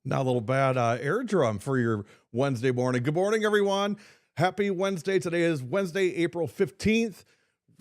Now a little bad air drum for your Wednesday morning. Good morning, everyone. Happy Wednesday. Today is Wednesday, April 15th.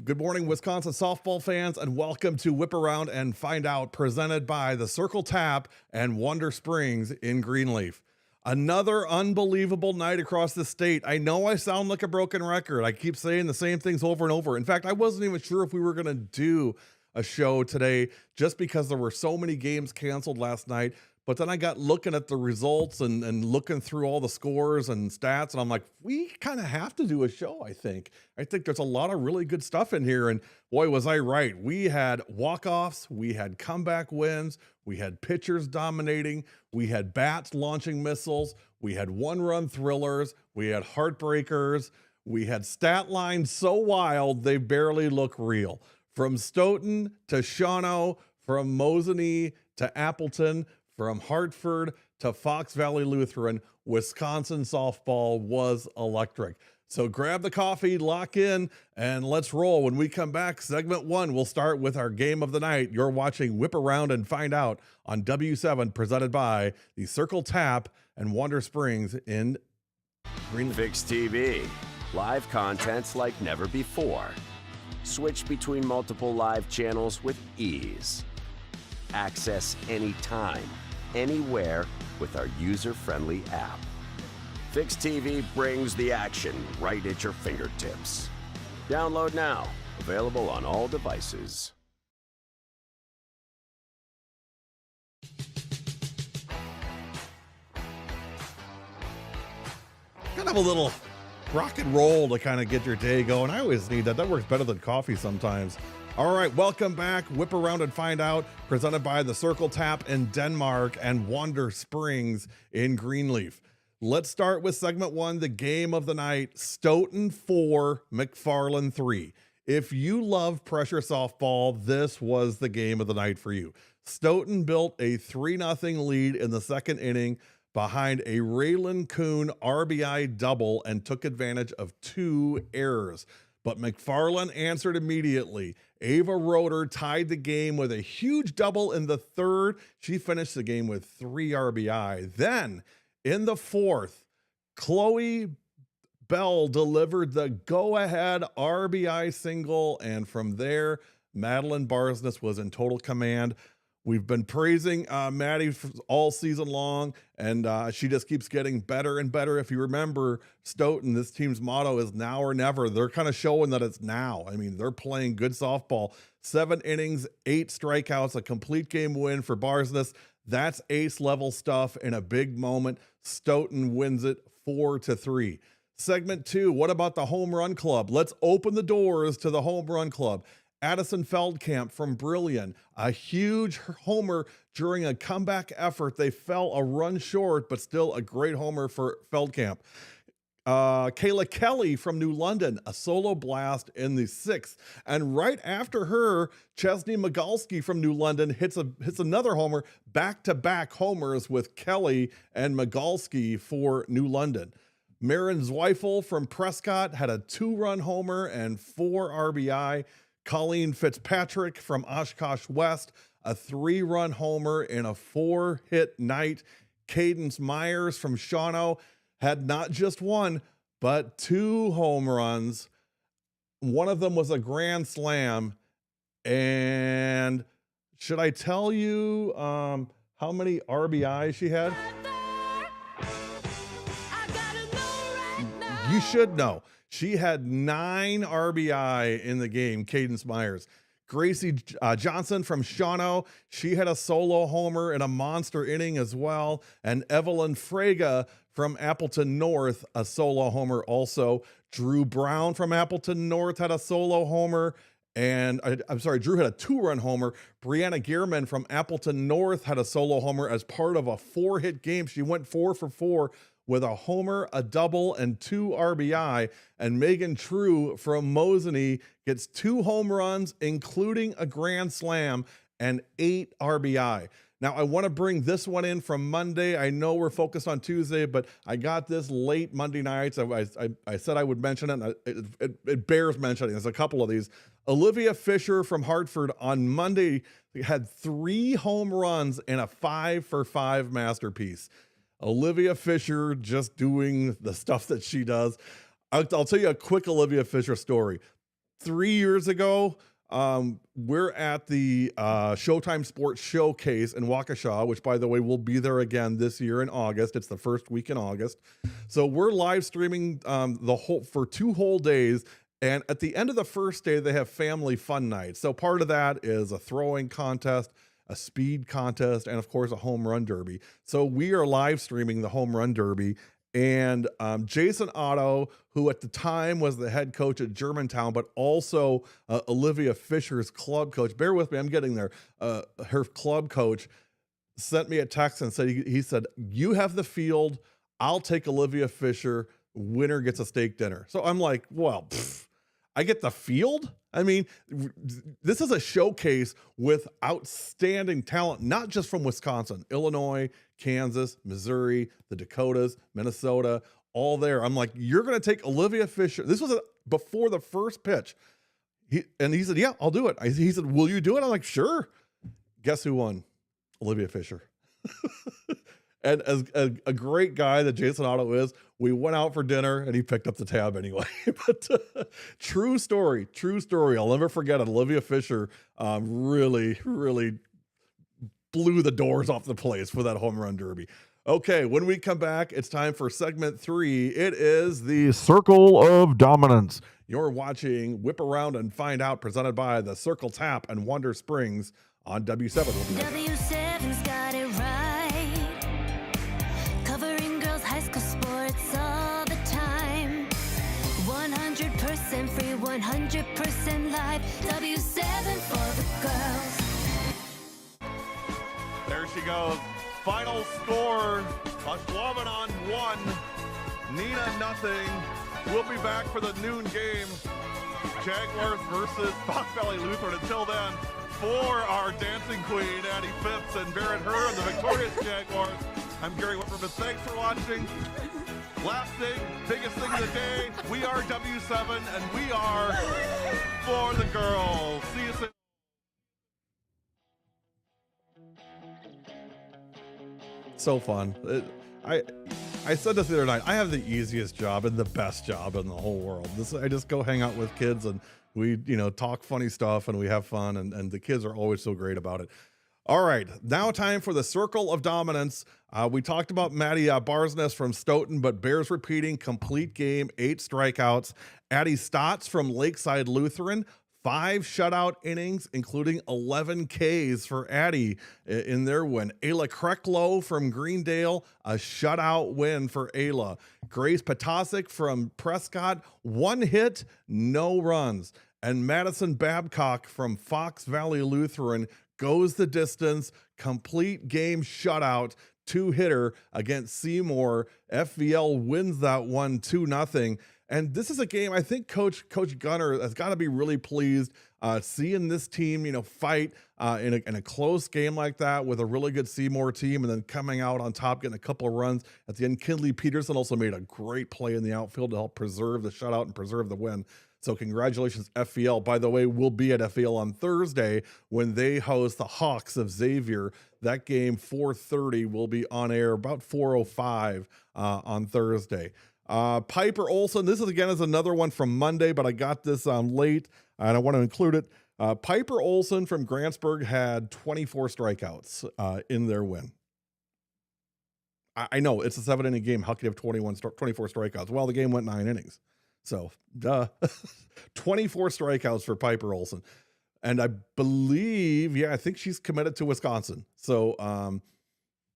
Good morning, Wisconsin softball fans, and welcome to Whip Around and Find Out, presented by the Circle Tap and Wonder Springs in Greenleaf. Another unbelievable night across the state. I know I sound like a broken record. I keep saying the same things over and over. In fact, I wasn't even sure if we were going to do a show today just because there were so many games canceled last night. But then I got looking at the results and looking through all the scores and stats, and I'm like, we kind of have to do a show, I think. I think there's a lot of really good stuff in here. And boy, was I right. We had walk-offs, we had comeback wins, we had pitchers dominating, we had bats launching missiles, we had one-run thrillers, we had heartbreakers, we had stat lines so wild they barely look real. From Stoughton to Shawano, from Mosinee to Appleton, from Hartford to Fox Valley Lutheran, Wisconsin softball was electric. So grab the coffee, lock in, and let's roll. When we come back, segment one, we'll start with our game of the night. You're watching Whip Around and Find Out on W7, presented by the Circle Tap and Wonder Springs in Greenleaf. Fix TV. Live contents like never before. Switch between multiple live channels with ease. Access anytime, anywhere with our user-friendly app. Fix TV brings the action right at your fingertips. Download now. Available on all devices. Kind of a little rock and roll to kind of get your day going. I always need that. That works better than coffee sometimes. All right, welcome back. Whip Around and Find Out, presented by the Circle Tap in Denmark and Wonder Springs in Greenleaf. Let's start with segment one, the game of the night, Stoughton 4, McFarland 3. If you love pressure softball, this was the game of the night for you. Stoughton built a 3-0 lead in the second inning behind a Raylan Kuhn RBI double and took advantage of 2 errors. But McFarland answered immediately. Ava Roeder tied the game with a huge double in the third. She finished the game with 3 RBI. Then, in the fourth, Chloe Bell delivered the go-ahead RBI single, and from there, Madeline Barsness was in total command. We've been praising Maddie all season long, and she just keeps getting better and better. If you remember, Stoughton, this team's motto is now or never. They're kind of showing that it's now. I mean, they're playing good softball. 7 innings, 8 strikeouts, a complete game win for Barsness. That's ace-level stuff in a big moment. Stoughton wins it 4-3. Segment 2, what about the home run club? Let's open the doors to the home run club. Addison Feldkamp from Brillion, a huge homer during a comeback effort. They fell a run short, but still a great homer for Feldkamp. Kayla Kelly from New London, a solo blast in the 6th. And right after her, Chesney Migalski from New London hits another homer, back-to-back homers with Kelly and Migalski for New London. Marin Zweifel from Prescott had a 2-run homer and 4 RBI. Colleen Fitzpatrick from Oshkosh West, a 3-run homer in a 4-hit night. Cadence Myers from Shawano had not just 1, but 2 home runs. One of them was a grand slam. And should I tell you how many RBIs she had? You should know. She had 9 RBI in the game, Cadence Myers. Gracie Johnson from Shawano, she had a solo homer in a monster inning as well. And Evelyn Frega from Appleton North, a solo homer also. Drew Brown from Appleton North had a solo homer. And Drew had a 2-run homer. Brianna Gearman from Appleton North had a solo homer as part of a 4-hit game. She went 4 for 4 with a homer, a double, and 2 RBI. And Megan True from Mosinee gets 2 home runs, including a grand slam, and 8 RBI. Now, I want to bring this one in from Monday. I know we're focused on Tuesday, but I got this late Monday nights. I said I would mention it, and it bears mentioning. There's a couple of these. Olivia Fisher from Hartford on Monday had 3 home runs and a 5-for-5 masterpiece. Olivia Fisher just doing the stuff that she does. I'll tell you a quick Olivia Fisher story. 3 years ago, we're at the Showtime Sports Showcase in Waukesha, which, by the way, will be there again this year in August. It's the first week in August. So we're live streaming for 2 whole days. And at the end of the first day, they have family fun night. So part of that is a throwing contest, a speed contest, and of course a home run derby. So we are live streaming the home run derby. And Jason Otto, who at the time was the head coach at Germantown, but also Olivia Fisher's club coach. Bear with me, I'm getting there. Her club coach sent me a text and said, he said, "You have the field. I'll take Olivia Fisher. Winner gets a steak dinner." So I'm like, well, I get the field? I mean, this is a showcase with outstanding talent, not just from Wisconsin, Illinois, Kansas, Missouri, the Dakotas, Minnesota, all there. I'm like, you're going to take Olivia Fisher. This was before the first pitch. He said, "Yeah, I'll do it." He said, "Will you do it?" I'm like, "Sure." Guess who won? Olivia Fisher. And as a great guy that Jason Otto is, we went out for dinner and he picked up the tab anyway. But true story. I'll never forget it. Olivia Fisher really blew the doors off the place for that home run derby. Okay, when we come back, it's time for segment 3. It is the Circle of Dominance. You're watching Whip Around and Find Out, presented by the Circle Tap and Wonder Springs on W7. W7's got it right. Covering girls' high school sports all the time. 100% free, 100% live. W7 for the girls. There she goes. Final score, Ashwaubenon 1, Nina nothing. We'll be back for the noon game. Jaguars versus Fox Valley Lutheran. Until then, for our dancing queen, Addie Phipps, and Barrett Herr, and the victorious Jaguars, I'm Gary Whipperman. Thanks for watching. Last thing, biggest thing of the day, we are W7, and we are for the girls. See you soon. So fun. I said this the other night. I have the easiest job and the best job in the whole world. I just go hang out with kids and we, talk funny stuff and we have fun, and the kids are always so great about it. All right, now time for the Circle of Dominance. We talked about Maddie Barsness from Stoughton, but bears repeating, complete game, 8 strikeouts. Addie Stotts from Lakeside Lutheran, 5 shutout innings, including 11 Ks for Addie in their win. Ayla Kreklow from Greendale, a shutout win for Ayla. Grace Potasic from Prescott, 1 hit, no runs. And Madison Babcock from Fox Valley Lutheran goes the distance, complete game shutout, 2-hitter against Seymour. FVL wins that one 2-0. And this is a game, I think Coach Gunner has got to be really pleased seeing this team, fight in a close game like that with a really good Seymour team, and then coming out on top, getting a couple of runs at the end. Kinley Peterson also made a great play in the outfield to help preserve the shutout and preserve the win. So congratulations, FVL. By the way, we'll be at FVL on Thursday when they host the Hawks of Xavier. That game, 4:30, will be on air about 4:05 on Thursday. Piper Olson, this is another one from Monday, but I got this late and I want to include it. Piper Olson from Grantsburg had 24 strikeouts in their win. I know it's a 7-inning game. How can you have 24 strikeouts? Well, the game went 9 innings. So, 24 strikeouts for Piper Olson. And I believe, I think she's committed to Wisconsin. So,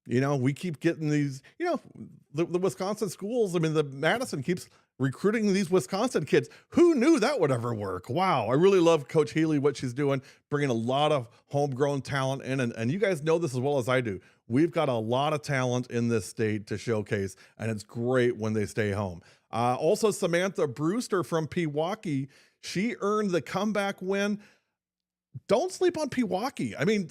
we keep getting these, the Wisconsin schools. I mean, the Madison keeps recruiting these Wisconsin kids. Who knew that would ever work? Wow. I really love Coach Healy, what she's doing, bringing a lot of homegrown talent in. And you guys know this as well as I do. We've got a lot of talent in this state to showcase, and it's great when they stay home. Also, Samantha Brewster from Pewaukee, she earned the comeback win. Don't sleep on Pewaukee. I mean,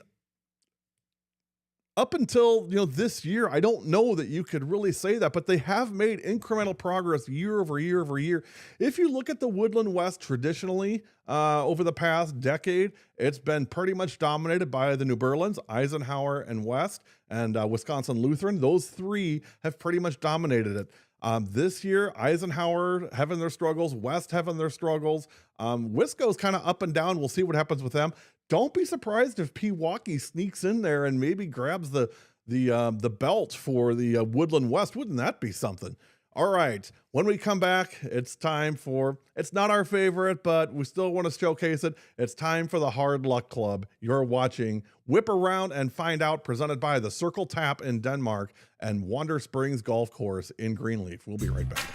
up until this year, I don't know that you could really say that, but they have made incremental progress year over year over year. If you look at the Woodland West traditionally, over the past decade, it's been pretty much dominated by the New Berlins, Eisenhower, and West, and Wisconsin Lutheran. Those three have pretty much dominated it. This year, Eisenhower having their struggles, West having their struggles. Wisco's kind of up and down. We'll see what happens with them. Don't be surprised if Pewaukee sneaks in there and maybe grabs the belt for the Woodland West. Wouldn't that be something? All right, when we come back, it's time for, it's not our favorite, but we still want to showcase it. It's time for the Hard Luck Club. You're watching Whip Around and Find Out, presented by the Circle Tap in Denmark and Wander Springs Golf Course in Greenleaf. We'll be right back.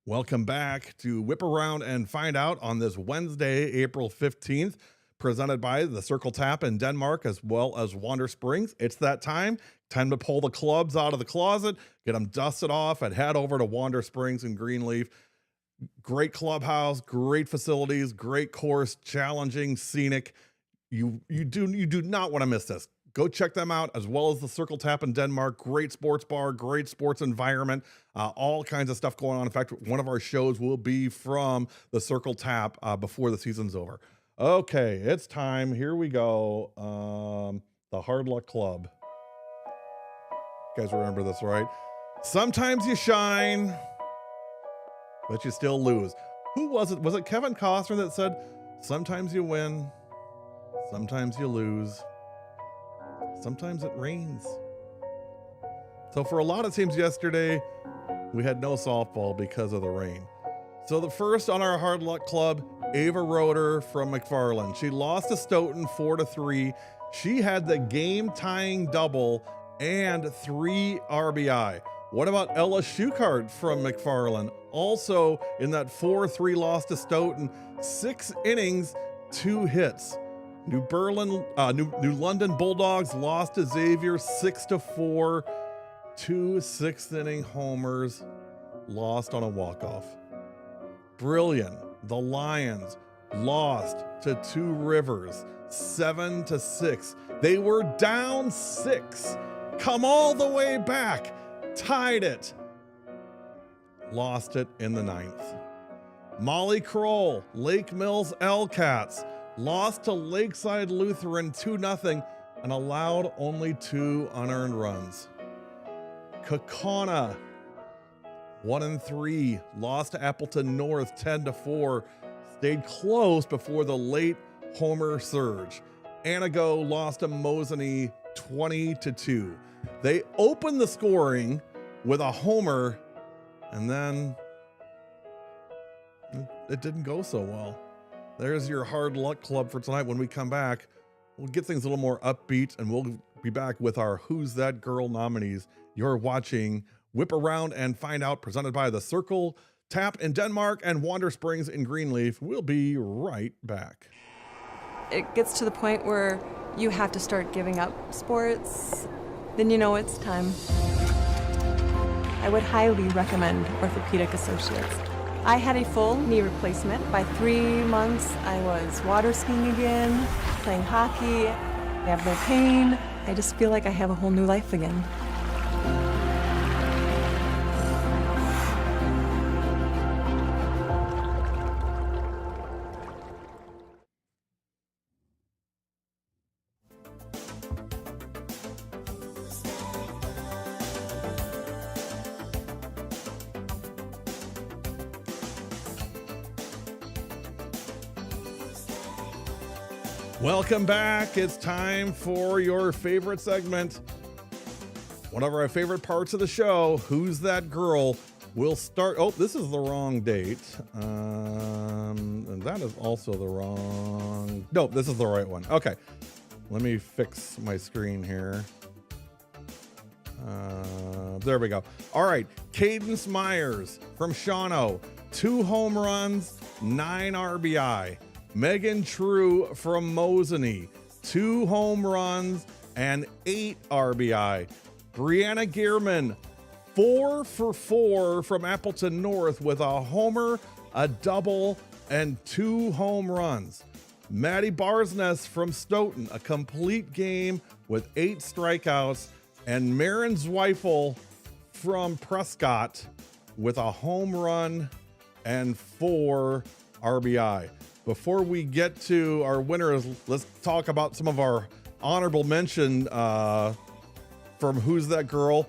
Welcome back to Whip Around and Find Out on this Wednesday, April 15th, presented by the Circle Tap in Denmark as well as Wander Springs. It's that time to pull the clubs out of the closet, get them dusted off, and head over to Wander Springs in Greenleaf. Great clubhouse, great facilities, great course, challenging, scenic. You do not want to miss this. Go check them out, as well as the Circle Tap in Denmark. Great sports bar, great sports environment, all kinds of stuff going on. In fact, one of our shows will be from the Circle Tap before the season's over. Okay, it's time. Here we go. The Hard Luck Club. You guys remember this, right? Sometimes you shine, but you still lose. Who was it? Was it Kevin Costner that said, sometimes you win, sometimes you lose, sometimes it rains? So for a lot of teams yesterday, we had no softball because of the rain. So the first on our Hard Luck Club, Ava Roeder from McFarland. She lost to Stoughton 4-3. She had the game-tying double and 3 RBI. What about Ella Schuchart from McFarland? Also in that 4-3 loss to Stoughton, 6 innings, 2 hits. New London Bulldogs lost to Xavier 6-4. 2 6th-inning homers, lost on a walk-off. Brilliant. The Lions lost to Two Rivers 7-6. They were down 6, come all the way back, tied it, lost it in the 9th. Molly Kroll, Lake Mills L-Cats, lost to Lakeside Lutheran 2-0 and allowed only 2 unearned runs. Kaukauna 1-3, lost to Appleton North 10-4, stayed close before the late homer surge. Anago lost to Mosinee 20-2. They opened the scoring with a homer, and then it didn't go so well. There's your Hard Luck Club for tonight. When we come back, we'll get things a little more upbeat, and we'll be back with our Who's That Girl nominees. You're watching Whip Around and Find Out, presented by the Circle Tap in Denmark and Wander Springs in Greenleaf. We'll be right back. It gets to the point where you have to start giving up sports, then you know it's time. I would highly recommend Orthopedic Associates. I had a full knee replacement. By 3 months, I was water skiing again, playing hockey. I have no pain. I just feel like I have a whole new life again. Welcome back. It's time for your favorite segment. One of our favorite parts of the show, Who's That Girl? We'll start. Oh, this is the wrong date. And that is also the wrong. Nope, this is the right one. Okay. Let me fix my screen here. There we go. All right. Cadence Myers from Shawano, 2 home runs, 9 RBI. Megan True from Mosinee, 2 home runs and 8 RBI. Brianna Gearman, 4 for 4 from Appleton North with a homer, a double, and 2 home runs. Maddie Barsness from Stoughton, a complete game with 8 strikeouts. And Marin Zweifel from Prescott with a home run and 4 RBI. Before we get to our winners, let's talk about some of our honorable mention from Who's That Girl.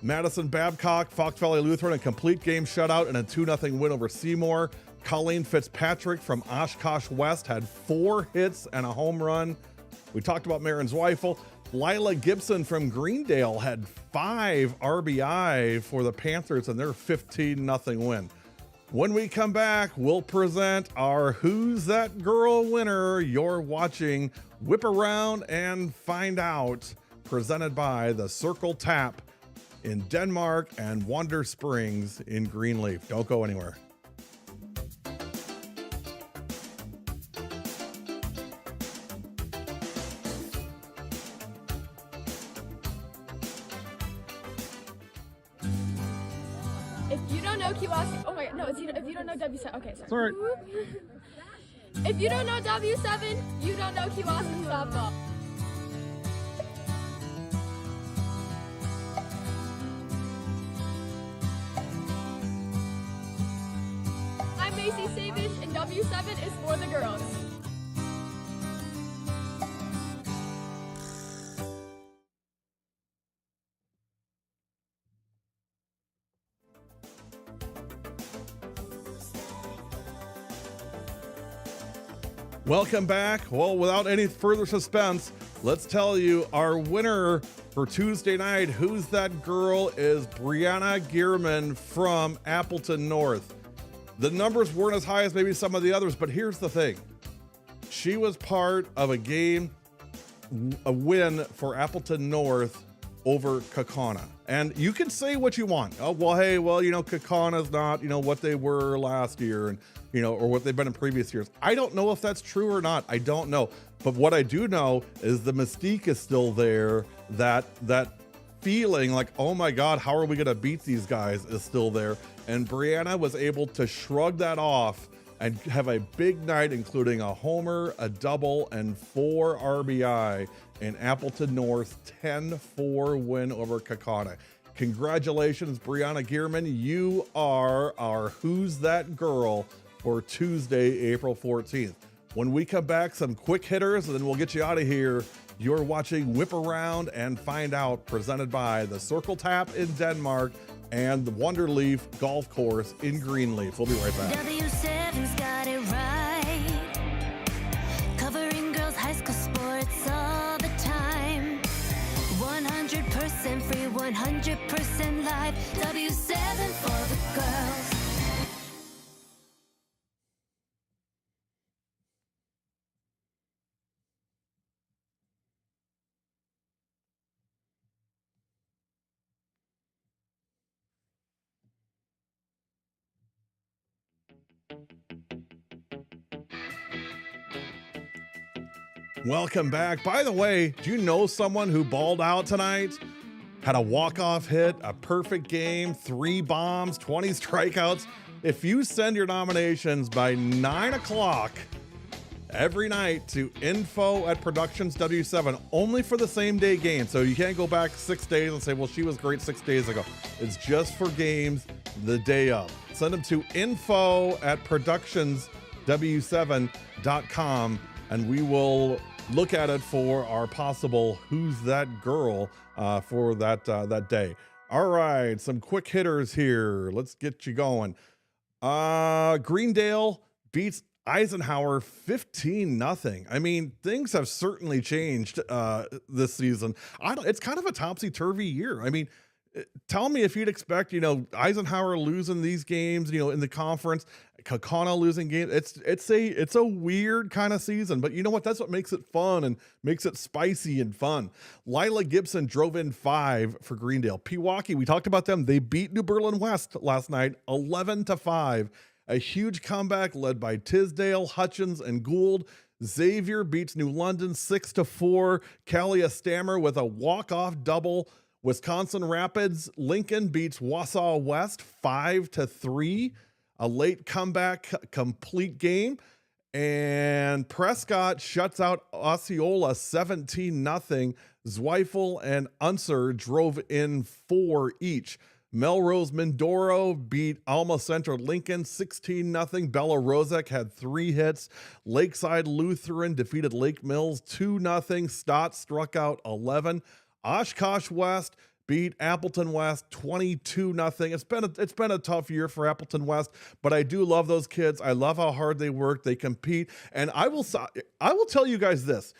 Madison Babcock, Fox Valley Lutheran, a complete game shutout and a 2-0 win over Seymour. Colleen Fitzpatrick from Oshkosh West had 4 hits and a home run. We talked about Marin Zweifel. Lila Gibson from Greendale had 5 RBI for the Panthers and their 15-0 win. When we come back, we'll present our Who's That Girl winner. You're watching Whip Around and Find Out, presented by the Circle Tap in Denmark and Wonder Springs in Greenleaf. Don't go anywhere. If you don't know Kiwaski, oh my god, no, if you don't know W7, okay, sorry. If you don't know W7, you don't know Kiwaski softball. I'm Macy Savish, and W7 is for the girls. Welcome back. Well, without any further suspense, let's tell you our winner for Tuesday night, Who's That Girl, is Brianna Gearman from Appleton North. The numbers weren't as high as maybe some of the others, but here's the thing. She was part of a win for Appleton North over Kaukauna. And you can say what you want. Oh, well, hey, well, Kaukana's not, what they were last year and, or what they've been in previous years. I don't know if that's true or not. I don't know. But what I do know is the mystique is still there. That feeling like, oh my God, how are we going to beat these guys is still there. And Brianna was able to shrug that off and have a big night, including a homer, a double, and 4 RBI in Appleton North's 10-4 win over Kaukauna. Congratulations, Brianna Gearman. You are our Who's That Girl for Tuesday, April 14th. When we come back, some quick hitters, and then we'll get you out of here. You're watching Whip Around and Find Out, presented by the Circle Tap in Denmark and the Wonderleaf Golf Course in Greenleaf. We'll be right back. W7's got it right. Covering girls' high school sports all the time. 100% free, 100% live. W7 for the girls. Welcome back. By the way, do you know someone who balled out tonight? Had a walk-off hit, a perfect game, 3 bombs, 20 strikeouts. If you send your nominations by 9 o'clock every night to info@productionsw7, only for the same day game. So you can't go back 6 days and say, well, she was great 6 days ago. It's just for games the day of. Send them to info@productionsw7.com and we will look at it for our possible Who's That Girl for that day. All right, some quick hitters here. Let's get you going. Greendale beats Eisenhower 15-0. I mean, things have certainly changed this season. It's kind of a topsy-turvy year. I mean, Tell me if you'd expect, Eisenhower losing these games, in the conference, Kakana losing games. It's a weird kind of season, but you know what? That's what makes it fun and makes it spicy and fun. Lila Gibson drove in 5 for Greendale. Pewaukee, we talked about them. They beat New Berlin West last night, 11-5. A huge comeback led by Tisdale, Hutchins, and Gould. Xavier beats New London 6-4. Callia Stammer with a walk-off double. Wisconsin Rapids, Lincoln beats Wausau West 5-3. A late comeback, complete game. And Prescott shuts out Osceola 17-0. Zweifel and Unser drove in 4 each. Melrose Mindoro beat Alma Central Lincoln 16-0. Bella Rozek had 3 hits. Lakeside Lutheran defeated Lake Mills 2-0. Stott struck out 11. Oshkosh West beat Appleton West 22-0. It's been a tough year for Appleton West, but I do love those kids. I love how hard they work. They compete, and I will tell you guys this.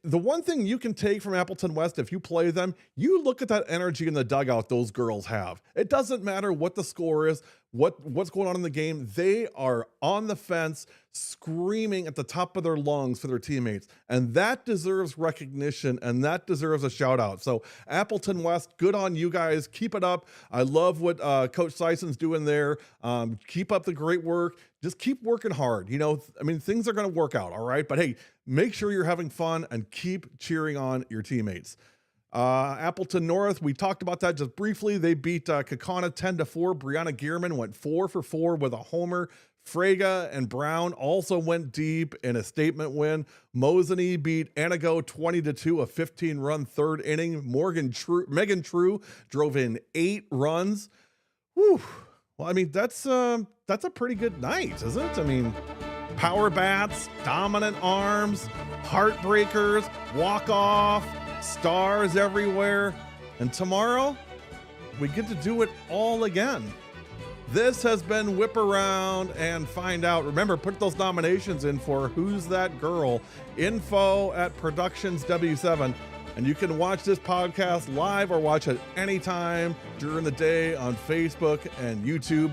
The one thing you can take from Appleton West, if you play them, you look at that energy in the dugout those girls have. It doesn't matter what the score is, what's going on in the game. They are on the fence, screaming at the top of their lungs for their teammates. And that deserves recognition, and that deserves a shout out. So Appleton West, good on you guys. Keep it up. I love what Coach Syson's doing there. Keep up the great work. Just keep working hard. Things are going to work out, all right? But hey, make sure you're having fun and keep cheering on your teammates. Appleton North, we talked about that just briefly. They beat Kakana 10-4. Brianna Gearman went 4 for 4 with a homer. Frega and Brown also went deep in a statement win. Mosinee beat Anago 20-2, a 15-run third inning. Megan True drove in 8 runs. Whew. Well, that's a pretty good night, isn't it? Power bats, dominant arms, heartbreakers, walk-off, stars everywhere. And tomorrow, we get to do it all again. This has been Whip Around and Find Out. Remember, put those nominations in for Who's That Girl? Info at Productions W7. And you can watch this podcast live or watch it anytime during the day on Facebook and YouTube.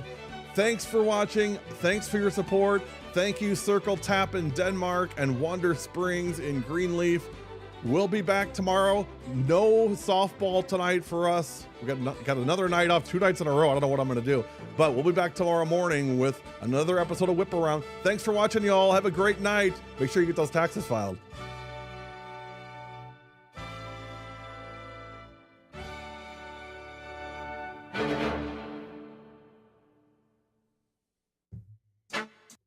Thanks for watching. Thanks for your support. Thank you, Circle Tap in Denmark and Wonder Springs in Greenleaf. We'll be back tomorrow. No softball tonight for us. We got another night off, 2 nights in a row. I don't know what I'm going to do. But we'll be back tomorrow morning with another episode of Whip Around. Thanks for watching, y'all. Have a great night. Make sure you get those taxes filed.